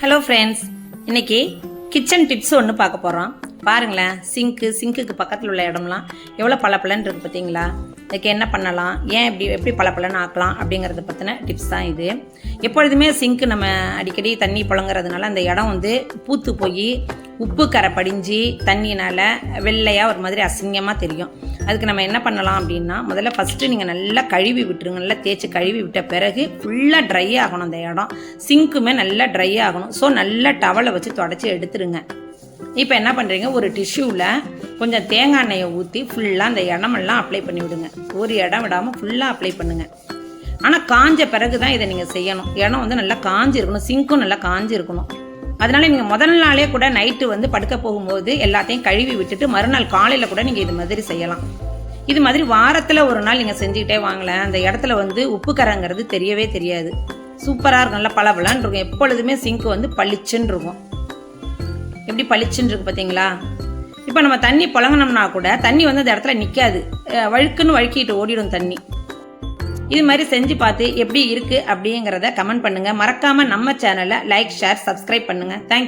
Hello friends, இன்றைக்கி kitchen tips ஒன்று பார்க்க போகிறோம். பாருங்களேன், சிங்க்குக்கு பக்கத்தில் உள்ள இடம்லாம் எவ்வளோ பளபளன்னு இருக்குது பார்த்தீங்களா? இதுக்கு என்ன பண்ணலாம், ஏன் எப்படி பளபளன்னு ஆக்கலாம் அப்படிங்கிறத பற்றின டிப்ஸ் தான் இது. எப்பொழுதுமே சிங்க்கு நம்ம அடிக்கடி தண்ணி புழங்குறதுனால அந்த இடம் வந்து பூத்து போய் உப்பு கரை படிஞ்சு தண்ணினால் வெள்ளையாக ஒரு மாதிரி அசிங்கமாக தெரியும். அதுக்கு நம்ம என்ன பண்ணலாம் அப்படின்னா, முதல்ல ஃபஸ்ட்டு நீங்கள் நல்லா கழுவி விட்டுருங்க. நல்லா தேய்ச்சி கழுவி விட்ட பிறகு ஃபுல்லாக ட்ரை ஆகணும். அந்த இடம் சிங்க்குமே நல்லா ட்ரை ஆகணும். ஸோ நல்லா டவலை வச்சு தொடச்சி எடுத்துருங்க. இப்போ என்ன பண்ணுறீங்க, ஒரு டிஷ்யூவில் கொஞ்சம் தேங்காய் எண்ணெயை ஊற்றி ஃபுல்லாக அந்த இடமெல்லாம் அப்ளை பண்ணி விடுங்க. ஒரு இடம் விடாமல் ஃபுல்லாக அப்ளை பண்ணுங்கள். ஆனால் காஞ்ச பிறகு தான் இதை நீங்கள் செய்யணும். இடம் வந்து நல்லா காஞ்சி இருக்கணும், சிங்க்கும் நல்லா காஞ்சி இருக்கணும். அதனால் நீங்கள் முதல் நாளே கூட நைட்டு வந்து படுக்க போகும்போது எல்லாத்தையும் கழுவி விட்டுட்டு மறுநாள் காலையில் கூட நீங்கள் இது மாதிரி செய்யலாம். இது மாதிரி வாரத்தில் ஒரு நாள் நீங்கள் செஞ்சுக்கிட்டே வாங்கலேன். அந்த இடத்துல வந்து உப்பு கரைங்கிறது தெரியவே தெரியாது. சூப்பராக இருக்கும், நல்லா பளபளன்னு இருக்கும். எப்பொழுதுமே சிங்க்கு வந்து பளிச்சுன்னு இருக்கும். எப்படி பளிச்சுன்னு இருக்கு பார்த்தீங்களா? இப்போ நம்ம தண்ணி புழங்கினோம்னா கூட தண்ணி வந்து அந்த இடத்துல நிற்காது, வழுக்குன்னு வழுக்கிட்டு ஓடிடும் தண்ணி. இது மாதிரி செஞ்சு பார்த்து எப்படி இருக்குது அப்படிங்கிறத கமெண்ட் பண்ணுங்கள். மறக்காமல் நம்ம சேனலை லைக், ஷேர், சப்ஸ்கிரைப் பண்ணுங்கள். தேங்க்யூ.